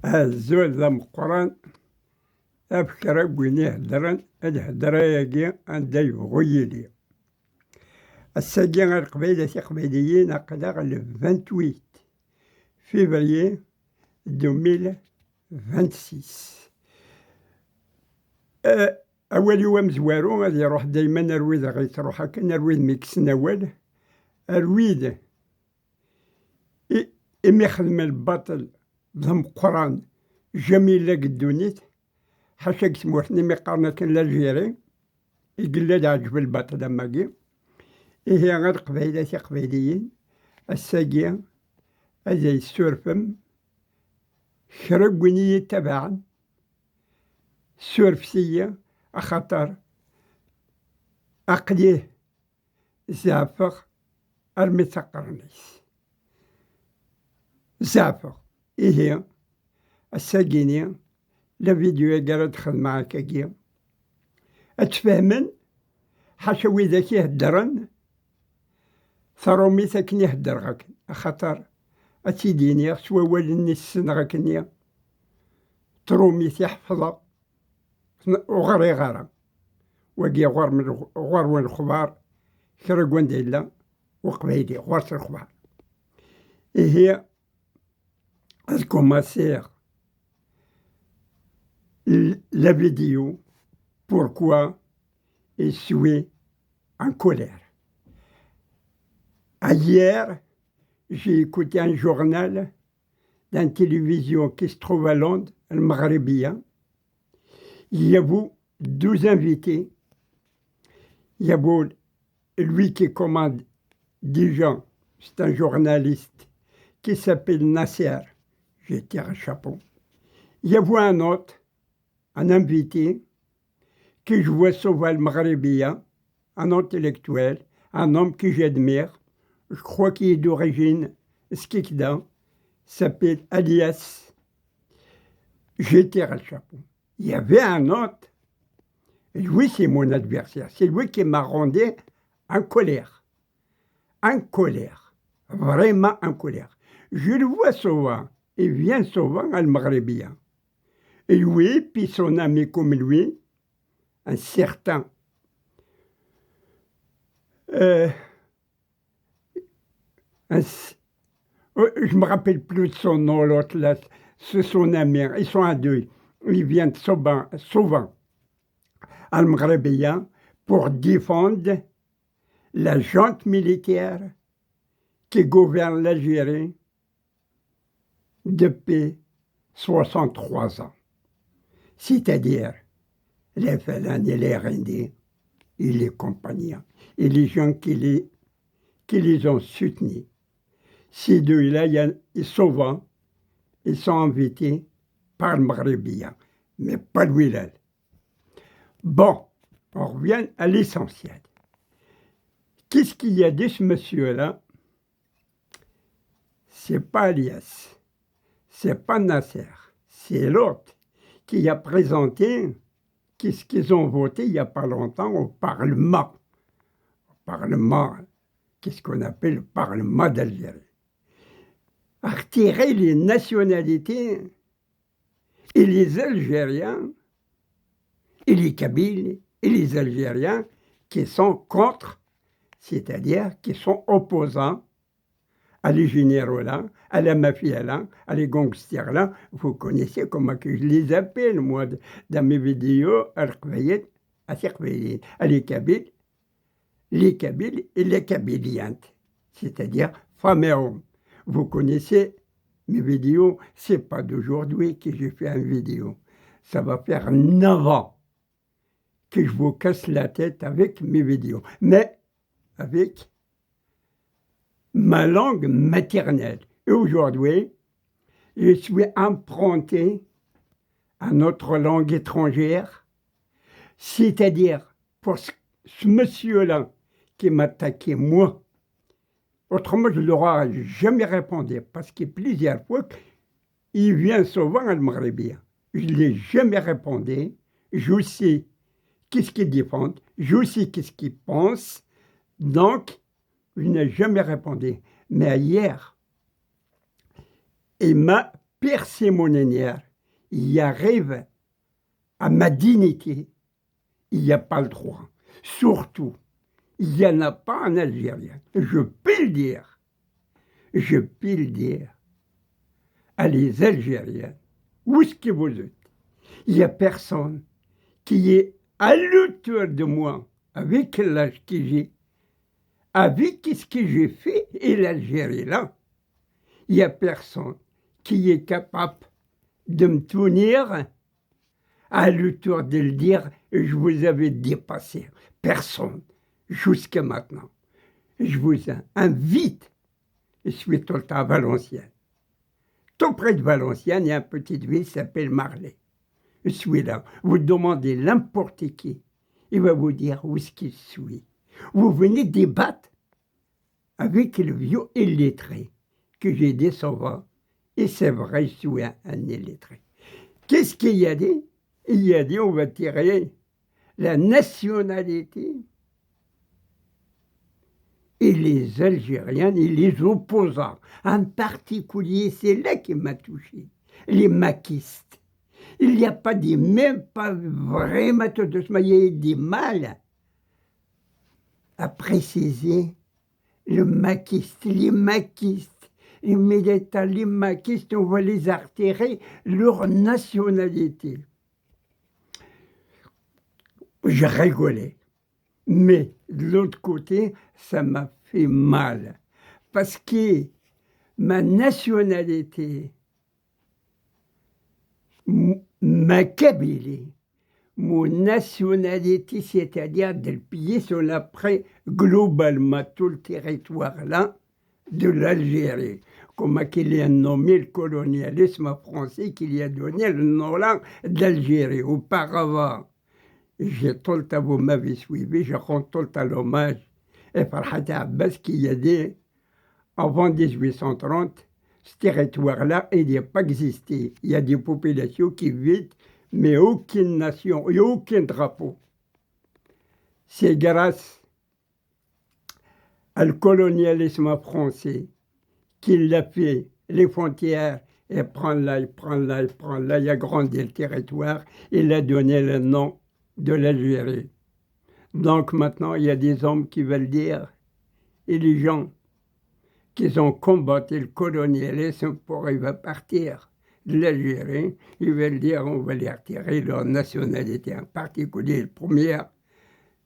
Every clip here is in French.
الزول ذا مقران أفكر بويني هدران الهدرا يجي عند يغيلي السجين القبيلة قبيليين أقدر ل 28 février 2026. أول يوم زوارو غادي يروح دايما الرويد غادي تروح هكا الرويد ميكس نوال الرويد إمي يخدم الباطل ضم قران جميل لك الدونيت حاشا كسموحني مقارنة الجيري يقول عجب الباطل أماكي إيه غير قبيليين الساقية هذا يسورفم شرق ويني تبعا سورفسية أخطر أقليه زعفر أرمي تقرنيس زعفر إيه الساقيني لا فيديو يقرا دخل معاك كي أتفهمن حاشا ويذاك يهدرن ثرومي ثاكن يهدر غاك خاطر أتيديني سوا والني السن غاكني ترومي تحفظ وغري غارة وقي غور من غور وين الخبار كرقوان ديلا وقبيلي غورت الخبار هي الكوماسير la vidéo pourquoi il suis en colère. Hier, j'ai écouté un journal d'une télévision qui se trouve à Londres, le Maghrébien. Il y a 12 invités. Il y a lui qui commande des gens, c'est un journaliste qui s'appelle Nasser. J'ai tiré un chapeau. Il y a un autre, un invité, que je vois souvent le Maghrébien, un intellectuel, un homme que j'admire, je crois qu'il est d'origine skikda, s'appelle Alias. J'ai tiré le chapeau. Il y avait un autre, et lui c'est mon adversaire, c'est lui qui m'a rendu en colère. En colère, vraiment en colère. Je le vois souvent, il vient souvent à le Maghrébien. Et lui, puis son ami comme lui, un certain je me rappelle plus de son nom, l'autre là, c'est son ami, ils sont à deux, ils viennent souvent à Maghrébien pour défendre la junte militaire qui gouverne l'Algérie depuis 63 ans. C'est-à-dire les Félins et les Rindés et les compagnons et les gens qui les ont soutenus. Ces deux-là, souvent, ils sont invités par le Maghrébien, mais pas le Willal. Bon, on revient à l'essentiel. Qu'est-ce qu'il y a de ce monsieur-là? C'est pas Alias, c'est pas Nasser, c'est l'autre qui a présenté qu'est-ce qu'ils ont voté il n'y a pas longtemps au Parlement. Au Parlement, qu'est-ce qu'on appelle le Parlement d'Algérie. À retirer les nationalités et les Algériens et les Kabyles et les Algériens qui sont contre, c'est-à-dire qui sont opposants à les généraux-là, à la mafia-là, à les gangsters-là. Vous connaissez comment que je les appelle, moi, dans mes vidéos, à les Kabyles et les Kabyliantes, c'est-à-dire femmes et hommes. Vous connaissez mes vidéos, c'est pas d'aujourd'hui que j'ai fait une vidéo. Ça va faire 9 ans que je vous casse la tête avec mes vidéos, mais avec ma langue maternelle. Et aujourd'hui, je suis emprunté à notre langue étrangère, c'est-à-dire pour ce monsieur-là qui m'attaquait, moi. Autrement, je ne leur aurais jamais répondu, parce que plusieurs fois, il vient souvent à le Maghrébien. Je ne l'ai jamais répondu. Je sais qu'est-ce qu'ils défendent, je sais qu'est-ce qu'ils pensent, donc je n'ai jamais répondu. Mais hier, il m'a percé mon nerf. Il y arrive à ma dignité. Il n'y a pas le droit. Surtout, il n'y en a pas en Algérien. Je peux le dire. Je peux le dire. À les Algériens, où est-ce que vous êtes? Il n'y a personne qui est à l'auteur de moi, avec l'âge que j'ai, avec ce que j'ai fait, et l'Algérie là, il n'y a personne qui est capable de me tenir à l'auteur de le dire, je vous avais dépassé. Personne, jusqu'à maintenant. Je vous invite, je suis tout le temps à Valenciennes. Tout près de Valenciennes, il y a une petite ville qui s'appelle Marley. Je suis là. Vous demandez n'importe qui, il va vous dire où est-ce qu'il suis. Vous venez débattre avec le vieux illettré que j'ai décevant. Et c'est vrai, je suis un illettré. Qu'est-ce qu'il y a dit? Il y a dit, on va tirer la nationalité et les Algériens et les opposants. En particulier, c'est là qui m'a touché, les maquistes. Il n'y a pas des, même pas vraiment de ce il y a des mal à préciser le maquiste, les maquistes, les militants, les maquistes, on va les retirer leur nationalité. Je rigolais. Mais de l'autre côté, ça m'a fait mal. Parce que ma nationalité, ma Kabylie, mon nationalité, c'est-à-dire de le pays sur l'après globalement tout le territoire là de l'Algérie. Comment qu'il a nommé le colonialisme français qu'il y a donné le nom là d'Algérie auparavant. J'ai tout le temps, vous m'avez suivi, je rends tout le temps l'hommage. Et Farhat Abbas qui a dit, avant 1830, ce territoire-là, il n'a pas existé. Il y a des populations qui vivent, mais aucune nation, et aucun drapeau. C'est grâce au colonialisme français qu'il a fait les frontières, et prendre là, il prend là, il prend là, il a grandi le territoire, il a donné le nom de l'Algérie. Donc maintenant, il y a des hommes qui veulent dire, et les gens qui ont combattu le colonialisme pour ils veulent partir de l'Algérie, ils veulent dire on va les retirer leur nationalité. En particulier, le premier,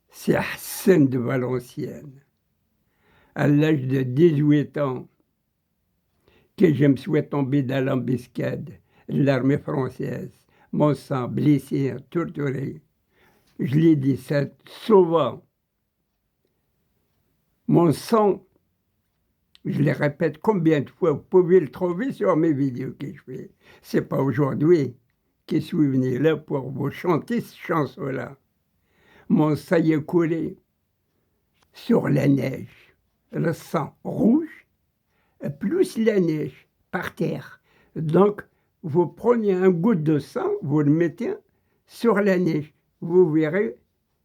c'est Hassan de Valenciennes. À l'âge de 18 ans, que je me suis tombé dans l'embuscade de l'armée française, mon sang blessé, torturé. Je l'ai dit ça souvent. Mon sang, je le répète combien de fois, vous pouvez le trouver sur mes vidéos que je fais. C'est pas aujourd'hui que je suis venu là pour vous chanter cette chanson-là. Mon sang est coulé sur la neige, le sang rouge, plus la neige par terre. Donc, vous prenez un goutte de sang, vous le mettez sur la neige. Vous verrez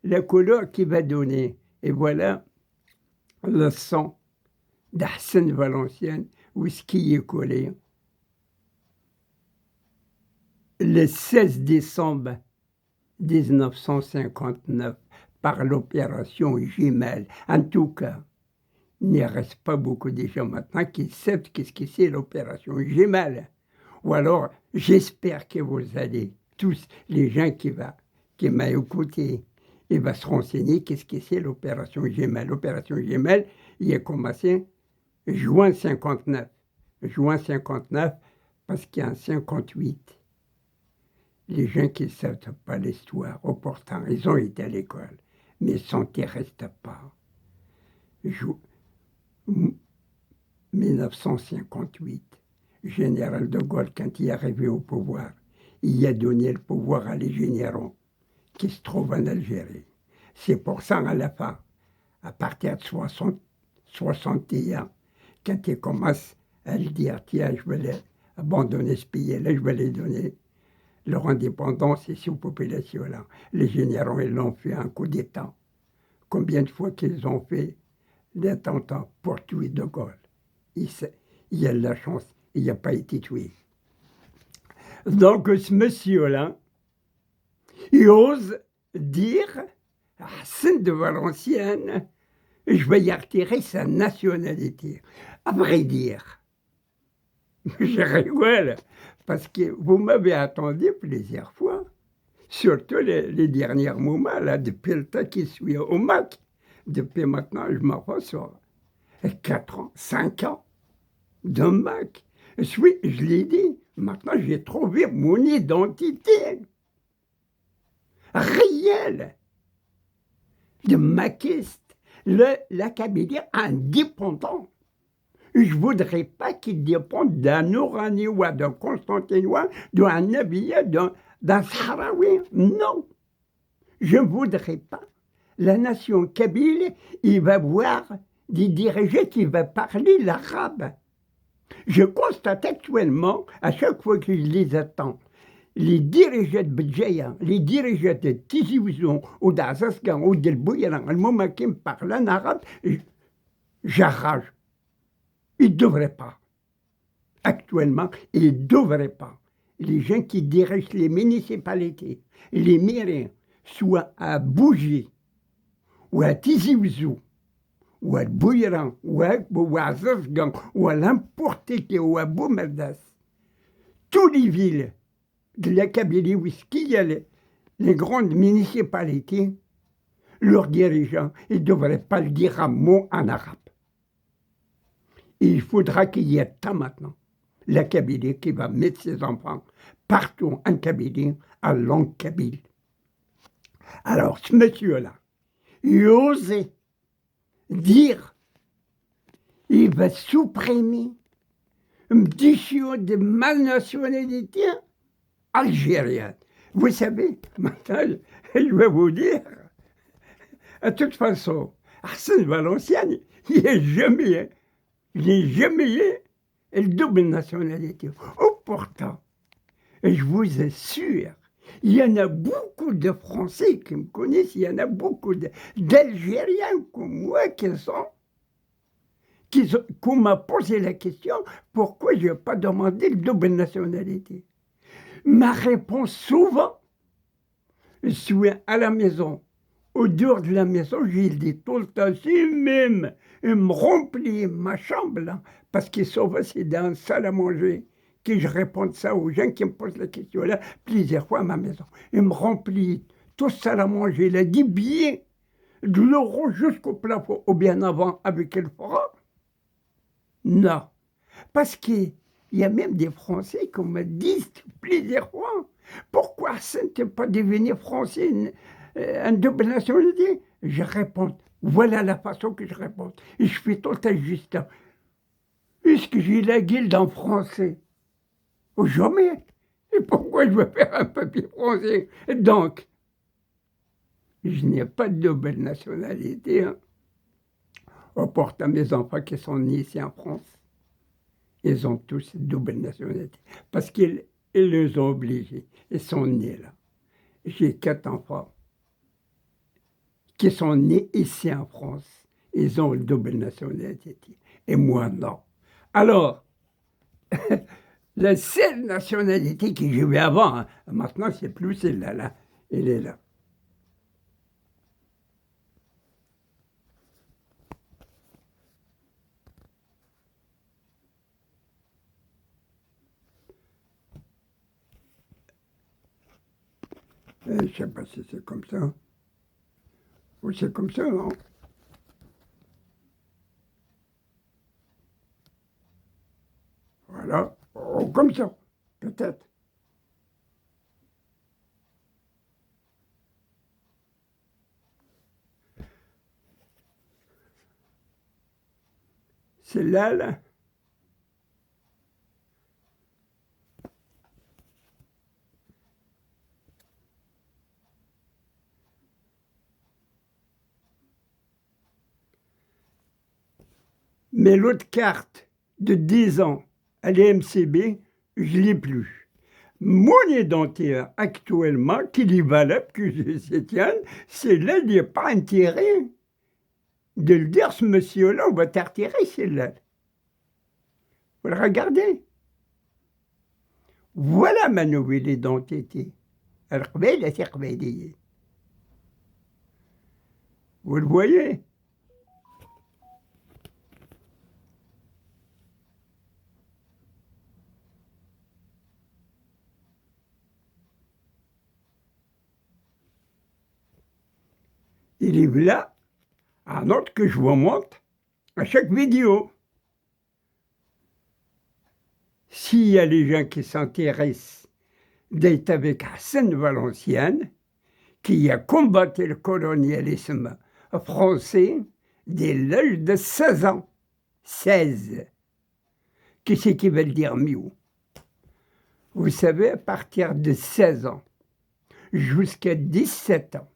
la couleur qu'il va donner. Et voilà le sang d'Hassan Valenciennes, où ce qui est collé. Le 16 décembre 1959, par l'opération Jumelle. En tout cas, il ne reste pas beaucoup de gens maintenant qui savent qu'est-ce que c'est l'opération Jumelle. Ou alors, j'espère que vous allez, tous les gens qui m'ont écouté, il va se renseigner qu'est-ce que c'est l'opération Jumelle. L'opération Jumelle, il a commencé juin 59. Juin 59, parce qu'en 58, les gens qui ne savent pas l'histoire, pourtant, ils ont été à l'école, mais ils ne s'intéressent pas. 1958, général de Gaulle, quand il est arrivé au pouvoir, il a donné le pouvoir à les généraux qui se trouvent en Algérie. C'est pour ça, à la fin, à partir de 61, quand il commence à le dire, tiens, je vais abandonner ce pays-là, je vais les donner leur indépendance et ces populations-là. Les généraux, ils l'ont fait un coup d'État. Combien de fois qu'ils ont fait l'attentat pour tuer de Gaulle? Il y a de la chance. il n'a pas été tué. Donc ce monsieur-là, il ose dire à Hassan de Valenciennes, je vais y retirer sa nationalité. À vrai dire, je rigole, parce que vous m'avez attendu plusieurs fois, surtout les derniers moments, là, depuis le temps qu'il suis au MAC. Depuis maintenant, je m'en vais sur 4 ans, 5 ans de MAC. Oui, je l'ai dit, maintenant j'ai trouvé mon identité réelle de maquiste, la Kabylie indépendant. Je ne voudrais pas qu'il dépende d'un Oraniois, d'un Constantinois, d'un Nabia, d'un Sahraoui. Non, je ne voudrais pas. La nation kabyle, il va voir des dirigeants qui vont parler l'arabe. Je constate actuellement, à chaque fois que je les attends, les dirigeants de Béjaïa, les dirigeants de Tizi Ouzou, ou d'Azazgan, ou de Bouyaran, le moment qu'ils me parlent en arabe, j'arrache. Ils ne devraient pas. Actuellement, ils ne devraient pas. Les gens qui dirigent les municipalités, les mairies, soit à Bougie, ou à Tizi Ouzou, ou à Bouyaran, ou à Zazgan, ou à Lamporté, ou à Boumerdas, toutes les villes de la Kabylie où il y a les grandes municipalités, leurs dirigeants, ils ne devraient pas le dire un mot en arabe. Et il faudra qu'il y ait tant maintenant la Kabylie qui va mettre ses enfants partout en Kabylie, en langue kabyle. Alors, ce monsieur-là, il osait dire, il va supprimer une décision de ma nationalité algérienne. Vous savez, maintenant, je vais vous dire, de toute façon, Hassan Valenciennes, il n'est jamais eu le double nationalité. Oh, pourtant, je vous assure, il y en a beaucoup de Français qui me connaissent, il y en a beaucoup d'Algériens comme moi qu'on m'a posé la question, pourquoi je n'ai pas demandé le double nationalité. Ma réponse souvent, je suis à la maison, au dehors de la maison, j'ai dit tout le temps, si même il me remplit ma chambre, là, parce que souvent c'est dans la salle à manger que je réponds ça aux gens qui me posent la question là, plusieurs fois à ma maison. Il me remplit tout ça à manger, là, des billets, de l'euro jusqu'au plafond, ou bien avant avec le franc. Non, parce qu'il y a même des Français qui me disent plusieurs fois, pourquoi ça n'est pas devenu français, un double nationalité? Je réponds, voilà la façon que je réponds. Et je fais tout le temps juste là. Est-ce que j'ai la guilde en français? Jamais. Et pourquoi je veux faire un papier français? Donc, je n'ai pas de double nationalité. Hein. Au portant mes enfants qui sont nés ici en France. Ils ont tous double nationalité. Parce qu'ils les ont obligés. Ils sont nés là. J'ai 4 enfants qui sont nés ici en France. Ils ont le double nationalité. Et moi, non. Alors, la seule nationalité que j'avais avant, hein, maintenant, c'est plus celle-là. Là. Elle est là. Je ne sais pas si c'est comme ça. Ou c'est comme ça, non? Voilà. Ou comme ça, peut-être. C'est là, là. Mais l'autre carte de 10 ans à l'EMCB, je ne l'ai plus. Mon identité actuellement, qui est valable, que je tienne, c'est là, il n'y a pas intérêt de le dire, ce monsieur-là, on va t'arrêter, c'est là. Vous le regardez. Voilà ma nouvelle identité. القبيلة c'est قبيلية. Vous le voyez? Il est là, un autre que je vous montre à chaque vidéo. S'il y a les gens qui s'intéressent d'être avec Hassan Valenciennes, qui a combattu le colonialisme français dès l'âge de 16 ans. 16. Qu'est-ce qui veut dire mieux? Vous savez, à partir de 16 ans jusqu'à 17 ans,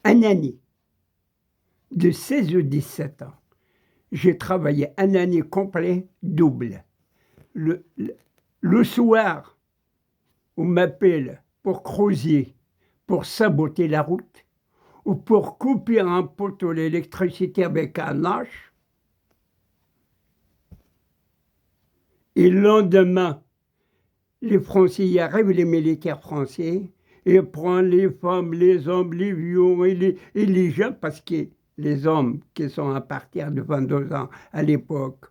une année, de 16 ou 17 ans, j'ai travaillé une année complète double. Le soir, on m'appelle pour creuser, pour saboter la route, ou pour couper un poteau l'électricité avec un hache. Et le lendemain, les Français y arrivent, les militaires français, et prennent les femmes, les hommes, les vieux et les gens, parce que les hommes qui sont à partir de 22 ans à l'époque,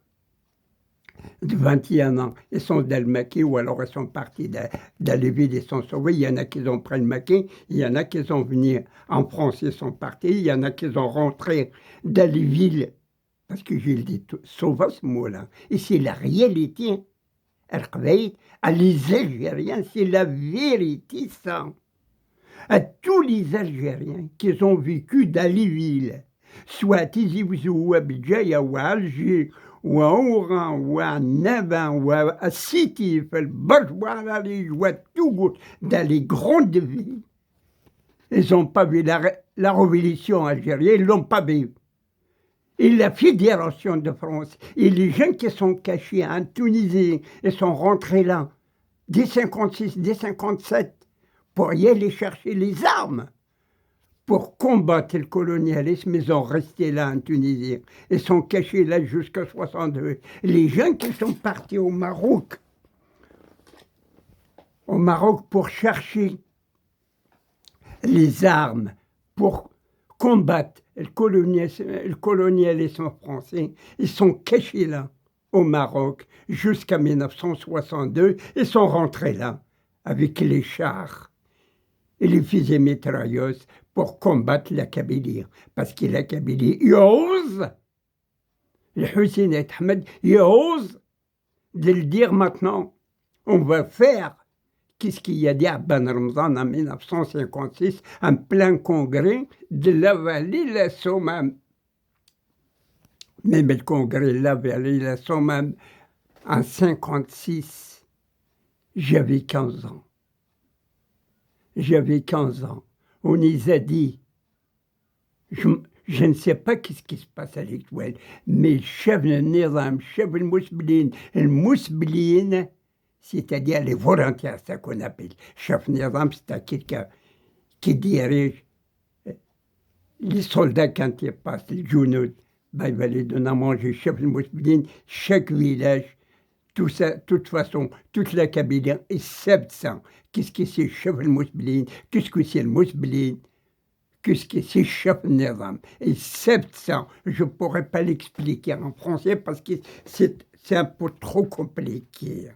de 21 ans, ils sont dans le maquis, ou alors ils sont partis dans les villes, ils sont sauvés. Il y en a qui ont pris le maquis, il y en a qui sont venus en France, ils sont partis, il y en a qui sont rentrés dans les villes, parce que j'ai dit sauva ce mot-là, et c'est la réalité. À les Algériens, c'est la vérité, ça. À tous les Algériens qui ont vécu dans les villes, soit à Tizi Ouzou, ou à Béjaïa, ou à Alger, ou à Oran, ou à Nabin, ou à Siti, le Bajouara, ou à Tougout, dans les grandes villes, ils n'ont pas vu la révolution algérienne, ils ne l'ont pas vu. Et la Fédération de France, et les gens qui sont cachés en Tunisie, ils sont rentrés là, dès 56, dès 57, pour y aller chercher les armes, pour combattre le colonialisme, ils ont resté là en Tunisie. Ils sont cachés là jusqu'à 62. Les gens qui sont partis au Maroc pour chercher les armes, pour combattre le colonialisme français, ils sont cachés là, au Maroc, jusqu'à 1962. Ils sont rentrés là, avec les chars et les fusées mitrailleuses, pour combattre la Kabylie. Parce que la Kabylie, il ose, le Hussein et Ahmed, il ose de le dire maintenant. On va faire. Qu'est-ce qu'il y a dit à Ben Ramzan en 1956, en plein congrès de la vallée de la Somme. Même le congrès de la vallée de la Somme, en 1956, j'avais 15 ans. J'avais 15 ans. On nous a dit, je ne sais pas qu'est-ce qui se passe à l'étoile, mais le chef de Nizam, chef le Mousblin, c'est-à-dire les volontaires, c'est ça qu'on appelle. Chef Nizam, c'est quelqu'un qui dirige les soldats quand ils passent, les Jounoud, ben, il va les donner à manger. Chef de Mousblin, chaque village, tout ça, de toute façon, toute la Kabylie est 700. Qu'est-ce que c'est chef de Mousblin? Qu'est-ce que c'est le Mousblin? Qu'est-ce que c'est chef de Nizam? Et 700, je ne pourrais pas l'expliquer en français parce que c'est un peu trop compliqué.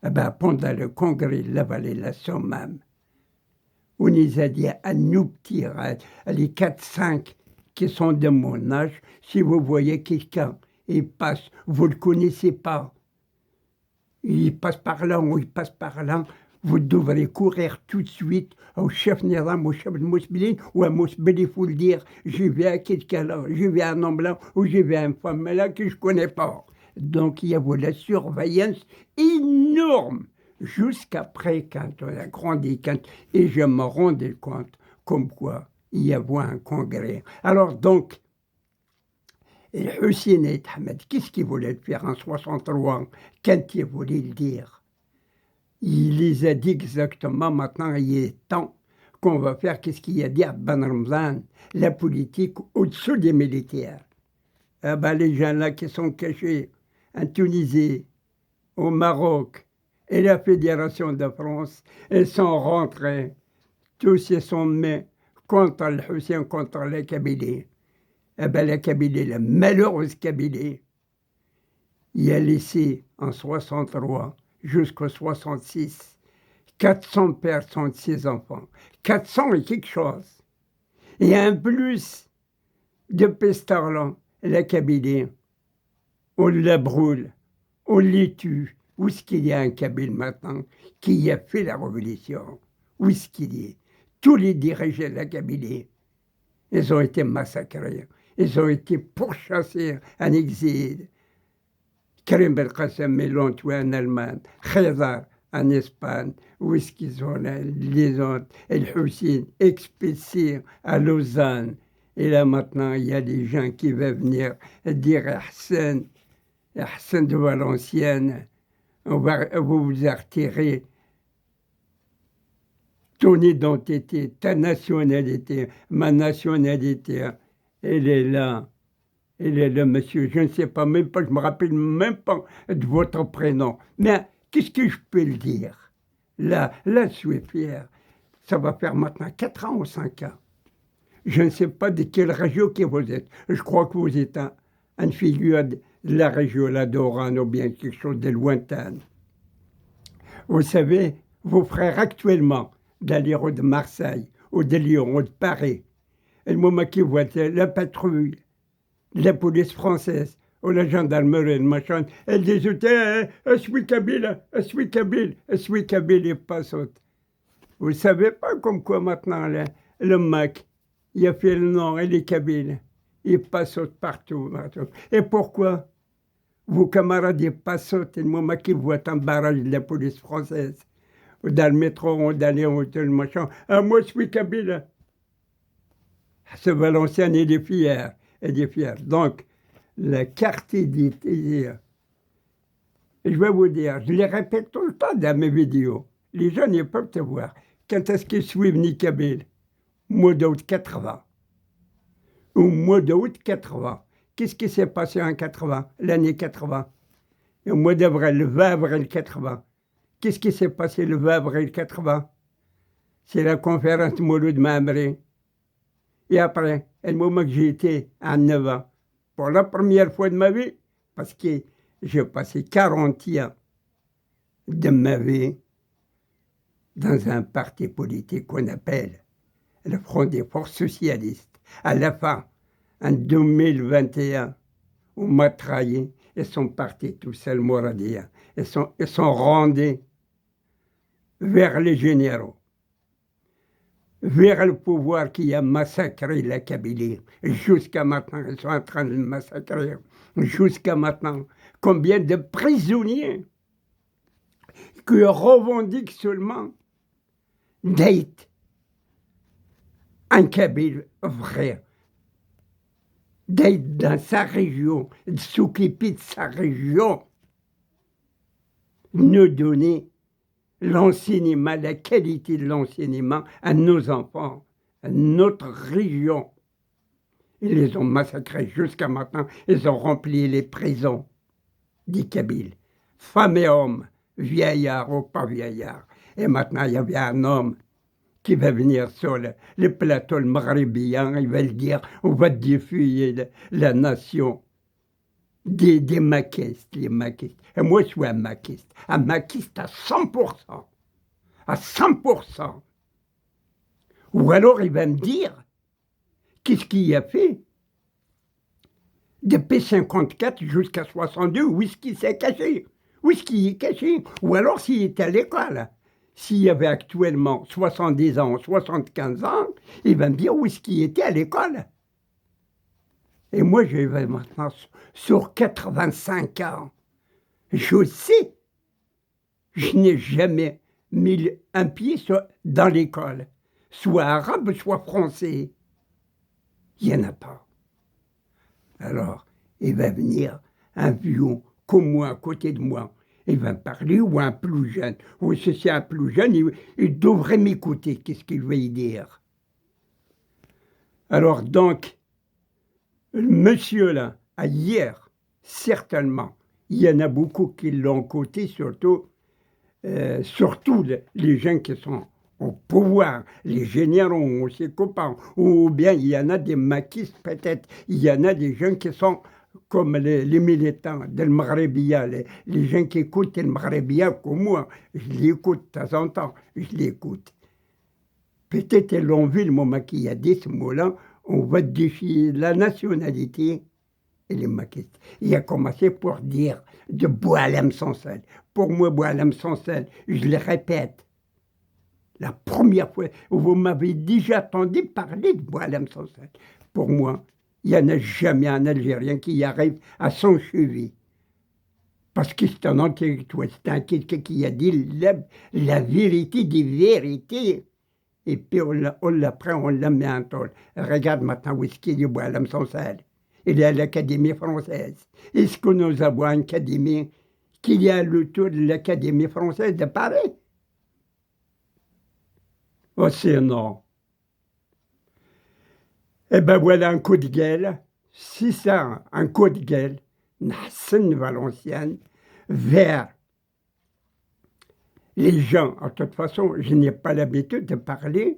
Eh ben, pendant le congrès de la vallée de la Somme, on nous a dit à nous petits, les 4-5 qui sont de mon âge, si vous voyez quelqu'un, il passe, vous ne le connaissez pas, il passe par là ou il passe par là, vous devrez courir tout de suite au chef Nizam, au chef de Mousblin, ou à Mousblin, il faut le dire, je vais à quelqu'un là, je vais à un homme là, ou je vais à une femme là que je ne connais pas. Donc il y avait la surveillance énorme, jusqu'après quand on a grandi, et je me rendais compte comme quoi il y avait un congrès. Alors donc, Hussein et Ahmed, qu'est-ce qu'il voulait faire en 63 quand il voulait le dire? Il les a dit exactement, maintenant il est temps qu'on va faire, qu'est-ce qu'il a dit à Ben Ramzan, la politique au-dessus des militaires. Ah ben, les gens là qui sont cachés en Tunisie, au Maroc, et la Fédération de France, ils sont rentrés, tous ils sont mis contre le Hussein, contre la Kabylie. Eh bien, la Kabylie, la malheureuse Kabylie, il a laissé en 63 jusqu'en 66 400 personnes de ses enfants. 400 et quelque chose. Et en plus de Pestarlan, la Kabylie, on la brûle, on les tue. Où est-ce qu'il y a un Kabyle maintenant qui a fait la révolution? Où est-ce qu'il y est? Tous les dirigeants de la Kabylie, ils ont été massacrés. Ils ont été pourchassés en exil. Karim Belkacem, ils l'ont tué en Allemagne. Khazar en Espagne. Où est-ce qu'ils ont les autres? El Hussein, expulsé à Lausanne. Et là maintenant, il y a des gens qui veulent venir dire Hassan de Valenciennes, on va vous retirer ton identité, ta nationalité, ma nationalité. Elle est là. Elle est là, monsieur. Je ne sais pas, même pas, je me rappelle même pas de votre prénom. Mais qu'est-ce que je peux le dire? Là, je suis fier. Ça va faire maintenant 4 ans ou 5 ans. Je ne sais pas de quelle région que vous êtes. Je crois que vous êtes une figure de la région, la d'Oran, ou bien quelque chose de lointain. Vous savez, vos frères actuellement, d'aller de Marseille, ou de Lyon, ou de Paris, et le moment qu'ils voient la patrouille, la police française, ou la gendarmerie, le machin, elle dit, je suis kabyle, je suis kabyle, je suis kabyle, et pas saute. Vous ne savez pas comme quoi maintenant, le mec, il a fait le nom, il est kabyle. Il passe partout, partout. Et pourquoi? Vos camarades, ils passent le moment qu'ils voient un barrage de la police française. Ou dans le métro, ou dans les hôtels, machin. Ah, moi, je suis kabyle. Ce Valenciennes, il est fier. Il est fier. Donc, la carte d'identité, je vais vous dire, je les répète tout le temps dans mes vidéos. Les gens, ils peuvent te voir. Quand est-ce qu'ils suis venu kabyle? Mois d'août 80. Au mois d'août 80. Qu'est-ce qui s'est passé en 80, l'année 80? Et au mois d'avril, le 20 avril 80. Qu'est-ce qui s'est passé le 20 avril 80? C'est la conférence Mouloud Mamri. Et après, le moment que j'ai été à 9 ans, pour la première fois de ma vie, parce que j'ai passé 40 ans de ma vie dans un parti politique qu'on appelle le Front des Forces Socialistes. À la fin, en 2021, on m'a trahi. Ils sont partis tous seuls, Mouradia. Ils sont rendus vers les généraux, vers le pouvoir qui a massacré la Kabylie. Jusqu'à maintenant, ils sont en train de le massacrer. Jusqu'à maintenant, combien de prisonniers qui revendiquent seulement d'être un Kabyle vrai, d'être dans sa région, de s'occuper de sa région, nous donner l'enseignement, la qualité de l'enseignement à nos enfants, à notre région. Ils les ont massacrés jusqu'à maintenant. Ils ont rempli les prisons des Kabyles, femmes et hommes, vieillards ou pas vieillards. Et maintenant, il y avait un homme qui va venir sur le plateau le maghrébien, il va le dire, on va défier la nation des maquistes, les maquistes. Et moi, je suis un maquiste à 100%, à 100%. Ou alors, il va me dire, qu'est-ce qu'il a fait depuis 54 jusqu'à 62, où est-ce qu'il s'est caché? Où est-ce qu'il est caché? Ou alors, s'il est à l'école. S'il y avait actuellement 70 ans, 75 ans, il va me dire où est-ce qu'il était à l'école. Et moi, je vais maintenant sur 85 ans. Je sais, je n'ai jamais mis un pied dans l'école, soit arabe, soit français. Il n'y en a pas. Alors, il va venir un vieux comme moi, à côté de moi. Il va me parler, ou un plus jeune. Ou si c'est un plus jeune, il devrait m'écouter. Qu'est-ce qu'il va y dire? Alors donc, monsieur là, hier, certainement, il y en a beaucoup qui l'ont côté, surtout surtout les gens qui sont au pouvoir, les généraux, ses copains, ou bien il y en a des maquistes peut-être, il y en a des gens qui sont comme les militants del Maghrébia, les gens qui écoutent le Maghrébia comme moi, je l'écoute de temps en temps, je l'écoute. Peut-être ils l'ont vu le moment qu'il y a dit ce mot-là, on va défier la nationalité et les maquistes. Il a commencé pour dire de Boualem Sansal. Pour moi, Boualem Sansal, je le répète, la première fois, vous m'avez déjà entendu parler de Boualem Sansal. Pour moi, il n'y en a jamais un Algérien qui arrive à s'enchever. Parce que c'est un intellectuel, c'est un quelqu'un qui a dit la vérité des vérités. Et puis on la prend, on la met en tôle. Regarde maintenant où est-ce qu'il est Boualem Sansal. Il est à l'Académie française. Est-ce que nous avons une académie qui est le tour de l'Académie française de Paris? Oh, c'est non. Eh bien voilà un coup de gueule. Si c'est un coup de gueule, Nassim Valenciennes, vers les gens. De toute façon, je n'ai pas l'habitude de parler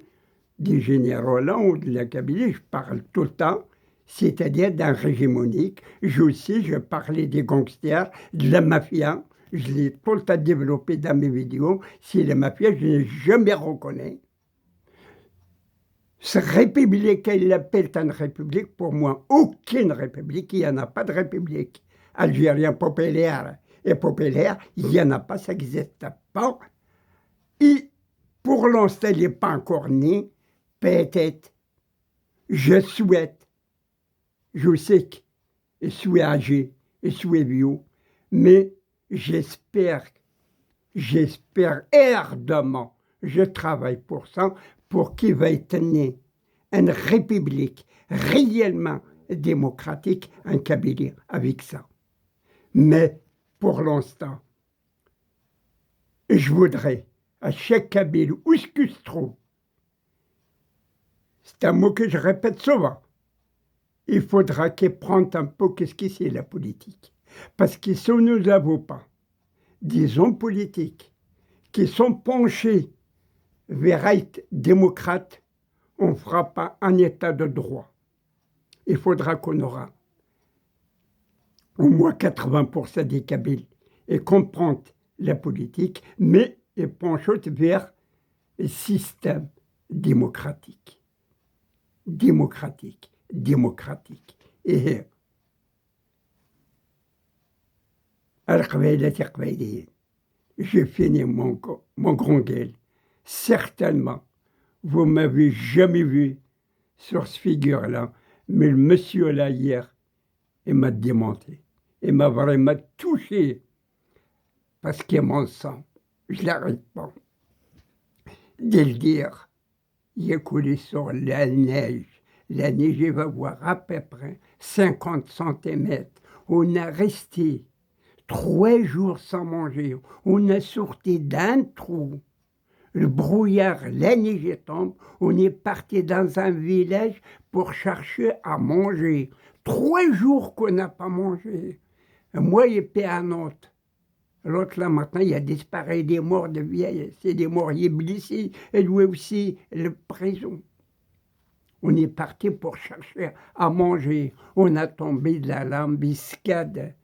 des généraux là ou de la Kabylie, je parle tout le temps, c'est-à-dire d'un régime unique. Je parlais des gangsters, de la mafia, je l'ai tout le temps développé dans mes vidéos. C'est la mafia, je n'ai jamais reconnu. Ce république, il l'appelle une république, pour moi, aucune république, il n'y en a pas de république. Algérien populaire et populaire, il n'y en a pas, ça n'existe pas. Et pour l'instant, il n'est pas encore né, peut-être, je souhaite, je sais que je suis âgé, je suis vieux, mais j'espère ardemment, je travaille pour ça, pour qu'il va être né une république réellement démocratique en Kabylie avec ça. Mais pour l'instant, je voudrais à chaque Kabyle, où est-ce qu'il se trouve, c'est un mot que je répète souvent, il faudra qu'il prenne un peu qu'est-ce que c'est la politique. Parce que si nous n'avons pas des hommes politiques qui sont penchés vers être démocrates, on ne fera pas un état de droit. Il faudra qu'on aura au moins 80% des Kabyles et comprendre la politique, mais et penchent vers le système démocratique. Démocratique. Et j'ai fini mon grand gueule. Certainement, vous ne m'avez jamais vu sur ce figure-là, mais le monsieur là hier, il m'a démonté. Il m'a vraiment touché parce qu'il mon sang. Je n'arrête pas de le dire. Il a coulé sur la neige. La neige, il va voir à peu près 50 centimètres. On a resté 3 jours sans manger. On a sorti d'un trou. Le brouillard, la neige tombe. On est parti dans un village pour chercher à manger. 3 jours qu'on n'a pas mangé. Moi, il était à Nantes. L'autre, là, maintenant, il a disparu des morts de vieilles. C'est des morts, il est blessé. Et lui aussi, la prison. On est parti pour chercher à manger. On a tombé de l'embuscade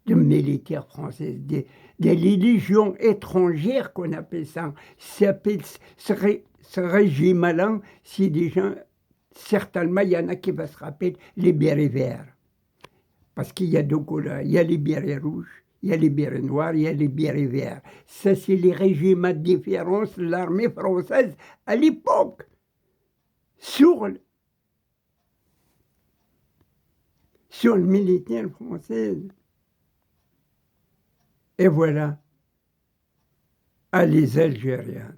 de militaires français, des légions étrangères qu'on appelle ça. Ce régime-là, c'est des gens, certainement, il y en a qui vont se rappeler les bérets verts. Parce qu'il y a deux couleurs. Il y a les bérets rouges, il y a les bérets noirs, il y a les bérets verts. Ça, c'est les régimes de différence de l'armée française à l'époque. Sur le militaire français. Et voilà, les Algériens,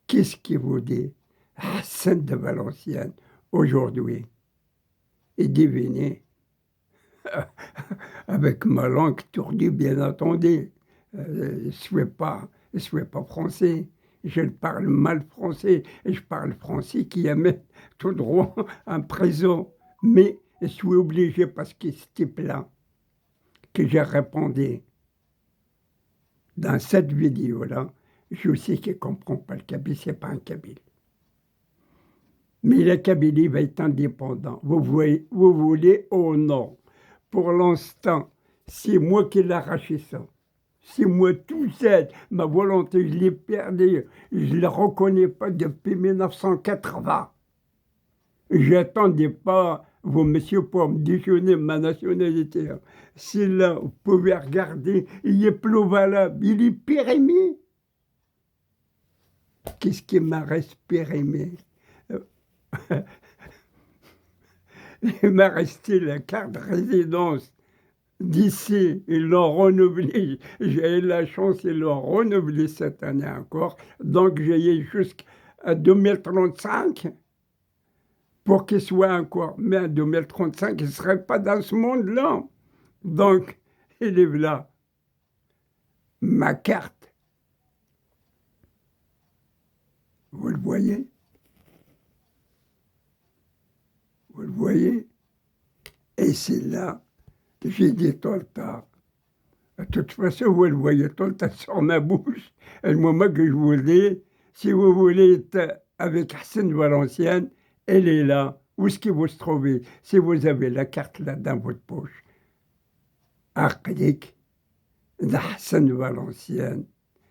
qu'est-ce qu'ils vous disent? Hassan de Valenciennes, aujourd'hui, est devenu, avec ma langue tordue, bien entendu, je ne suis pas français. Je parle mal français, et je parle français qui amène tout droit en prison. Mais je suis obligé, parce que ce type-là, que j'ai répondu Dans cette vidéo-là, je sais qu'il ne comprend pas le Kabyle, ce n'est pas un Kabyle. Mais la Kabylie va être indépendant. Vous voulez ou non? Pour l'instant, c'est moi qui l'ai arraché ça. C'est moi tout seul. Ma volonté, je l'ai perdue. Je ne la reconnais pas depuis 1980. Je n'attendais pas, vous, monsieur, pour me déjeuner ma nationalité. C'est là, vous pouvez regarder, il est plus valable, il est périmé. Qu'est-ce qui m'a reste périmé? Il m'a resté la carte de résidence d'ici. Ils l'ont renouvelé. J'ai eu la chance, ils l'ont renouvelé cette année encore. Donc j'ai jusqu'à 2035 pour qu'il soit encore. Mais en 2035, il ne serait pas dans ce monde-là. Donc, il est là. Ma carte. Vous le voyez? Vous le voyez? Et c'est là, j'ai dit tout le temps. De toute façon, vous le voyez tout le temps sur ma bouche. Et le moment que je vous le dis, si vous voulez être avec Hassan Valenciennes, elle est là. Où est-ce qu'il vous se trouve? Si vous avez la carte là dans votre poche. عقلك ذا حسن فالنسيان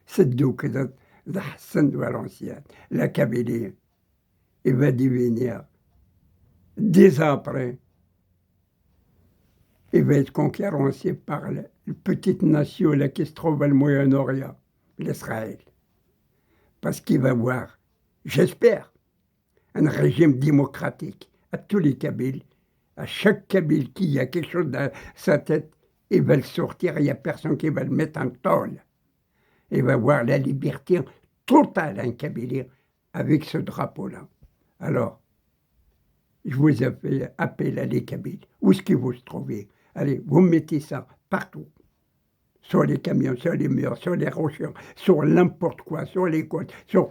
صدقوا كده ذا حسن فالنسيان la Kabylie, il va devenir 10 ans après, il va être concurrencé par la petite nation là, qui se trouve au Moyen-Orient, l'Israël. Parce qu'il va voir, j'espère, un régime démocratique à tous les Kabyles. À chaque Kabyle qui a quelque chose dans sa tête, il va le sortir, il n'y a personne qui va le mettre en tôle. Il va voir la liberté totale en Kabylie avec ce drapeau-là. Alors, je vous appelle à les Kabyles. Où est-ce que vous se trouvez? Allez, vous mettez ça partout. Sur les camions, sur les murs, sur les rochers, sur n'importe quoi, sur les côtes, sur...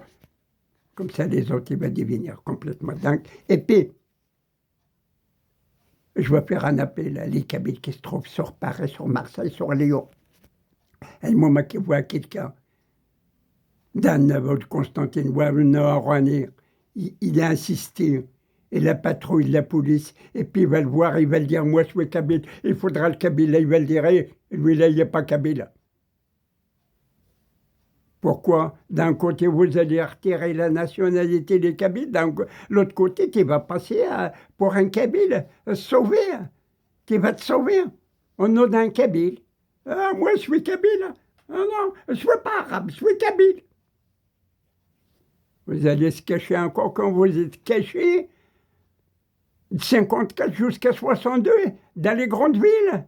Comme ça, les autres, ils vont devenir complètement dingues. Et puis, je vais faire un appel à les Kabyles qui se trouvent sur Paris, sur Marseille, sur Lyon. Et le moment qu'ils voient quelqu'un de Constantine ou il a insisté. Et la patrouille de la police, et puis il va le voir, il va le dire, moi je suis Kabyle, il faudra le Kabyle, là, il va le dire, lui là, il n'est pas Kabyle. Pourquoi? D'un côté, vous allez retirer la nationalité des Kabyles, de l'autre côté, tu vas passer pour un Kabyle, sauver, tu vas te sauver, au nom d'un Kabyle. Ah, moi je suis Kabyle, ah, non, je ne suis pas arabe, je suis Kabyle. Vous allez se cacher encore quand vous êtes caché, de 54 jusqu'à 62, dans les grandes villes,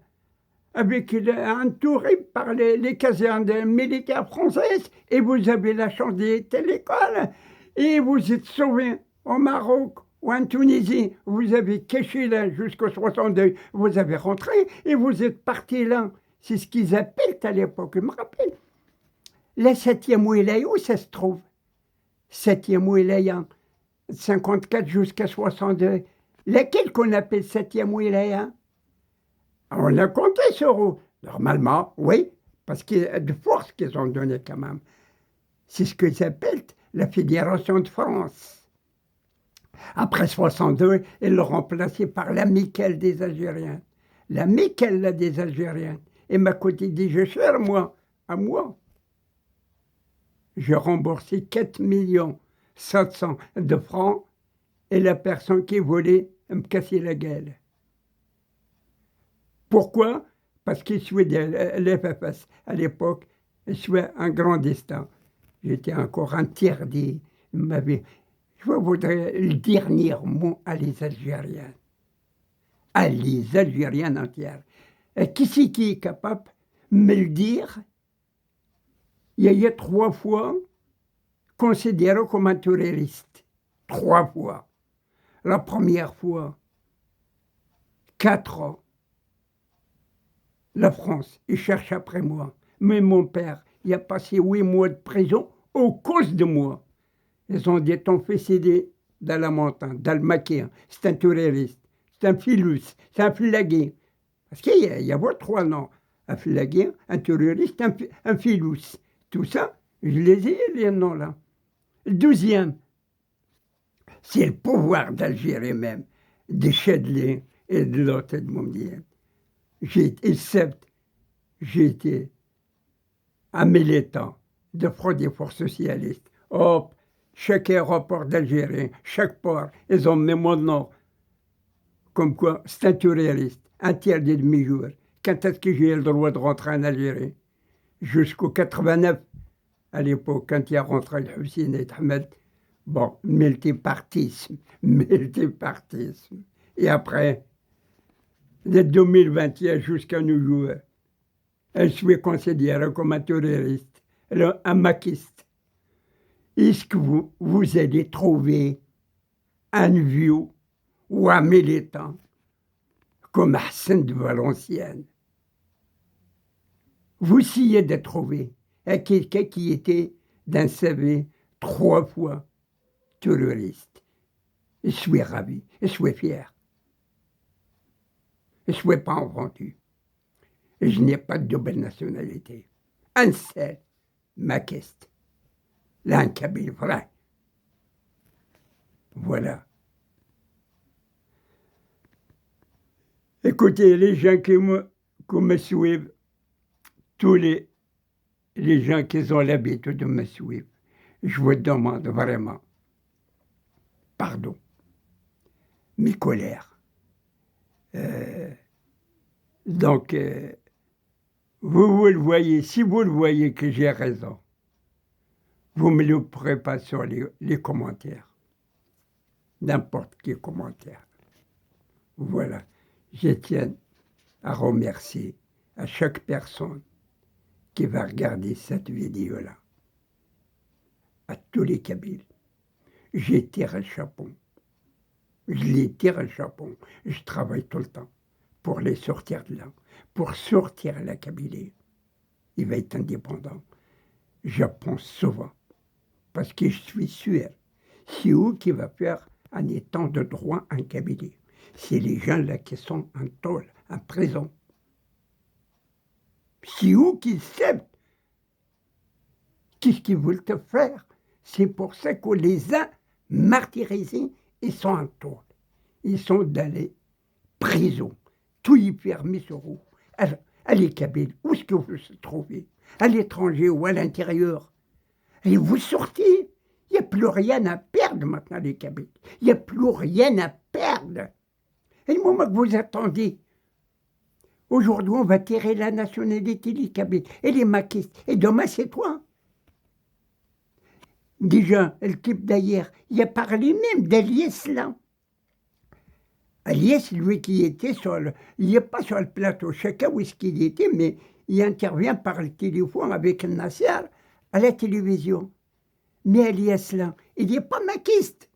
avec entouré par les casernes militaires françaises, et vous avez la chance d'être à l'école, et vous êtes sauvés au Maroc ou en Tunisie, vous avez caché là jusqu'au 62, vous avez rentré, et vous êtes parti là. C'est ce qu'ils appellent à l'époque, je me rappelle. La 7e wilaya, où ça se trouve? 7e wilaya, de 54 jusqu'à 62. Laquelle qu'on appelle 7e wilaya? On a compté sur eux. Normalement, oui, parce qu'il y a de force qu'ils ont donné quand même. C'est ce qu'ils appellent la Fédération de France. Après 62, ils l'ont remplacé par l'amicale des Algériens. L'amicale des Algériens. Et m'a coûté déjà cher, moi, à moi. J'ai remboursé 4 700 000 de francs et la personne qui voulait me casser la gueule. Pourquoi? Parce qu'il souhaitait l'FFS à l'époque, il souhaitait un grand destin. J'étais encore interdit. Je voudrais le dernier mot à les Algériens. À les Algériens entières. Et qui c'est qui est capable de me le dire? Il y a 3 fois considéré comme un terroriste. 3 fois. La première fois, 4 ans. La France, ils cherchent après moi. Mais mon père, il a passé 8 mois de prison à cause de moi. Ils ont dit, ton fils, il est dans la montagne, dans le maquis. C'est un terroriste, c'est un filus, c'est un flagué. Parce qu'il y a 3 noms. a fait la guerre, un terroriste, un filous. Tout ça, je les ai, les noms-là. Le 12e, c'est le pouvoir d'Algérie même, de Chadli et de l'autre de Moumdien. J'ai été un militant de front des forces socialistes. Hop, chaque aéroport d'Algérie, chaque port, ils ont mis mon nom. Comme quoi, c'est un terroriste, interdit de demi-jour. Quand est-ce que j'ai le droit de rentrer en Algérie? Jusqu'au 89, à l'époque, quand il y a rentré le Hussein et Ahmed. Bon, multipartisme. Et après, de 2021 jusqu'à nos jours, je suis considéré comme un terroriste, un maquiste. Est-ce que vous allez trouver un vieux ou un militant comme Hassan de Valenciennes? Vous essayez de trouver quelqu'un qui était dans sa vie 3 fois terroriste. Je suis ravi, je suis fier. Je ne suis pas vendu. Je n'ai pas de double nationalité. Un seul, maquiste. Là, un kabyle vrai. Voilà. Écoutez, les gens qui me suivent, tous les gens qui ont l'habitude de me suivre, je vous demande vraiment pardon. Mes colères. Donc, vous le voyez, si vous le voyez que j'ai raison, vous ne me le ferez pas sur les commentaires. N'importe quel commentaire. Voilà. Je tiens à remercier à chaque personne qui va regarder cette vidéo-là. À tous les Kabyles. J'ai tiré le chapeau. Je les tire le chapeau. Je travaille tout le temps pour les sortir de là, pour sortir la Kabylie. Il va être indépendant. Je pense souvent, parce que je suis sûr, c'est où qui va faire un état de droit en Kabylie. C'est les gens là qui sont en tôle, en prison. C'est où qui savent qu'est-ce qu'ils veulent te faire. C'est pour ça qu'on les a martyrisés. Ils sont en tôle. Ils sont dans les prisons. Tout y permis sur eux. Alors, les Kabyles, où est-ce que vous se trouvez? À l'étranger ou à l'intérieur? Et vous sortez. Il n'y a plus rien à perdre maintenant, les Kabyles. Il n'y a plus rien à perdre. Et le moment que vous attendez, aujourd'hui, on va tirer la nationalité des Kabyles et les maquistes. Et demain, c'est toi. Déjà, le type d'ailleurs, il a parlé même d'Aliès là. Aliès, lui qui était il n'est pas sur le plateau, chacun où est-ce qu'il était, mais il intervient par le téléphone avec Nasser à la télévision. Mais Aliès là, il n'est pas maquiste.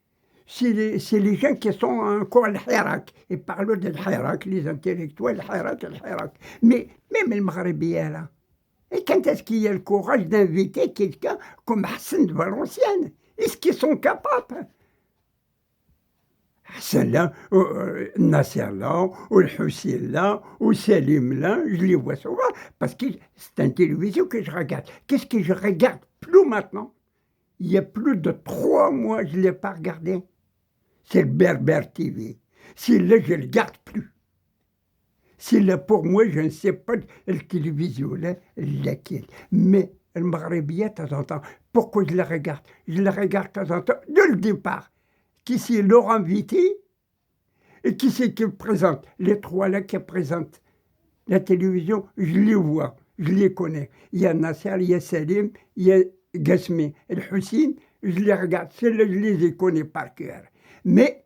C'est les gens qui sont encore le Hirak. Ils parlent de Hirak, les intellectuels, le Hirak. Mais même le Maghrébien là. Et quand est-ce qu'il y a le courage d'inviter quelqu'un comme Hassan de Valenciennes? Est-ce qu'ils sont capables? Hassan là, Nasser là, ou le Hussein là, ou Salim là, je les vois souvent, parce que c'est une télévision que je regarde. Qu'est-ce que je regarde plus maintenant? Il y a plus de 3 mois, je ne l'ai pas regardé. C'est le Berbère TV. C'est là, je ne le garde plus. C'est là, pour moi, je ne sais pas la télévision, là, laquelle. Mais le Maghrébien, de temps en temps, pourquoi je la regarde? Je la regarde de temps en temps, dès le départ. Qui c'est Laurent Vité? Et qui c'est qui présente? Les 3 là qui présentent la télévision, je les vois, je les connais. Il y a Nasser, il y a Salim, il y a Gasmi. Et le Hussein, je les regarde. Celles-là, je les connais par cœur. Mais,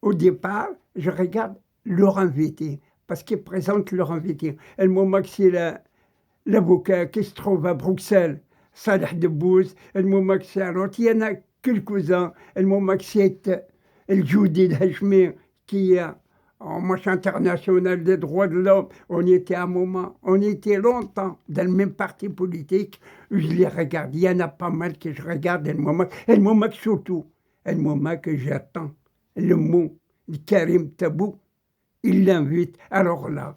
au départ, je regarde Laurent Vité. Parce qu'il présente Laurent Vité. Et le moment que c'est l'avocat qui se trouve à Bruxelles, Salah Debbouz, et le moment que c'est à l'autre, il y en a quelques-uns, et le moment que c'est le Joudi Hachmi, qui est en marche internationale des droits de l'homme, on était à un moment, on était longtemps dans le même parti politique, je les regarde, il y en a pas mal que je regarde, et le moment que surtout, et le moment que j'attends le mot de Karim Tabou, il l'invite. Alors là,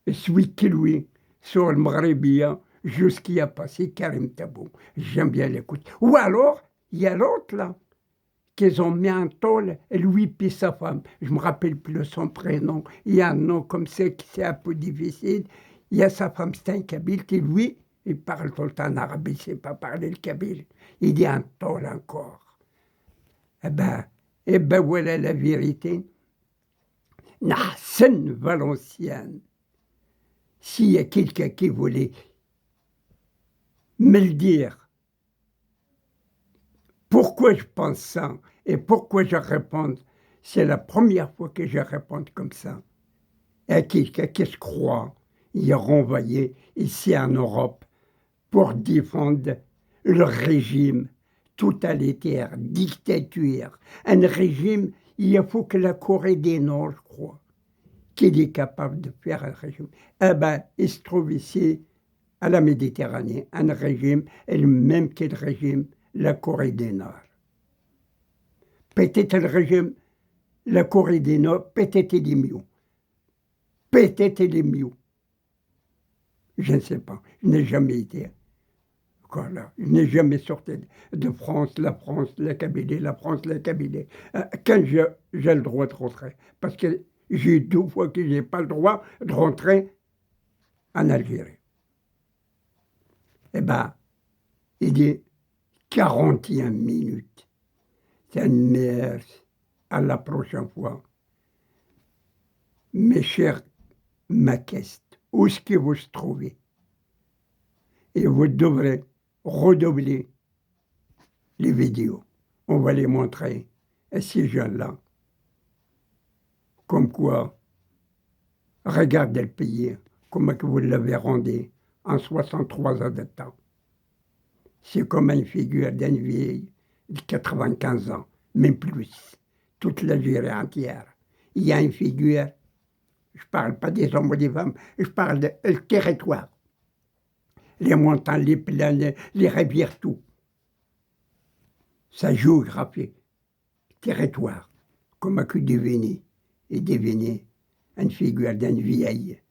celui qui lui, sur le Maghrébien, jusqu'il a passé Karim Tabou. J'aime bien l'écouter. Ou alors, il y a l'autre là, qu'ils ont mis en tôle, lui puis sa femme. Je me rappelle plus son prénom. Il y a un nom comme ça qui c'est un peu difficile. Il y a sa femme, c'est un Kabyle, qui lui, il parle tout le temps en arabe, il ne sait pas parler le Kabyle. Il dit en tôle encore. Eh ben voilà la vérité. Nassan Valenciennes. S'il y a quelqu'un qui voulait me le dire, pourquoi je pense ça et pourquoi je réponds, c'est la première fois que je réponds comme ça. Et quelqu'un qui se croit, il est renvoyé ici en Europe pour défendre le régime totalitaire, dictature. Un régime, il faut que la Corée du Nord, je crois, qu'il est capable de faire un régime. Eh bien, il se trouve ici, à la Méditerranée, un régime, et le même que le régime, la Corée du Nord. Peut-être le régime, la Corée du Nord, peut-être il est mieux. Peut-être il est mieux. Je ne sais pas, je n'ai jamais été. Voilà. Je n'ai jamais sorti de France, la Kabylie, la France, la Kabylie. Quand j'ai le droit de rentrer. Parce que j'ai eu 2 fois que je n'ai pas le droit de rentrer en Algérie. Eh bien, il dit 41 minutes. C'est une merde. À la prochaine fois. Mes chers maquistes, où est-ce que vous se trouvez? Et vous devrez redoubler les vidéos. On va les montrer à ces jeunes-là. Comme quoi, regardez le pays, comment que vous l'avez rendu en 63 ans de temps. C'est comme une figure d'une vieille de 95 ans, même plus. Toute l'Algérie entière. Il y a une figure, je ne parle pas des hommes ou des femmes, je parle du territoire. Les montagnes, les plaines, les rivières, tout. Sa géographie, territoire, comment que deviner, et deviner une figure d'une vieille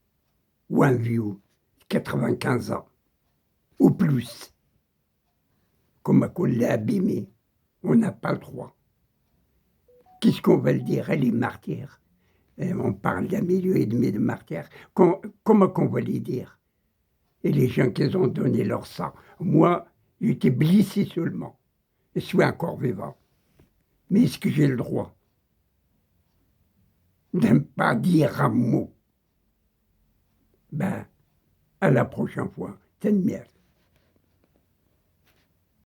ou un vieux, 95 ans, ou plus. Comment qu'on l'a abîmé, on n'a pas le droit. Qu'est-ce qu'on va le dire? Elle est martyre. Et on parle d'un milieu et demi de martyrs. Comment qu'on va les dire? Et les gens qui ont donné leur sang. Moi, j'étais blessé seulement. Je suis encore vivant. Mais est-ce que j'ai le droit de ne pas dire un mot? Ben, à la prochaine fois, c'est une merde.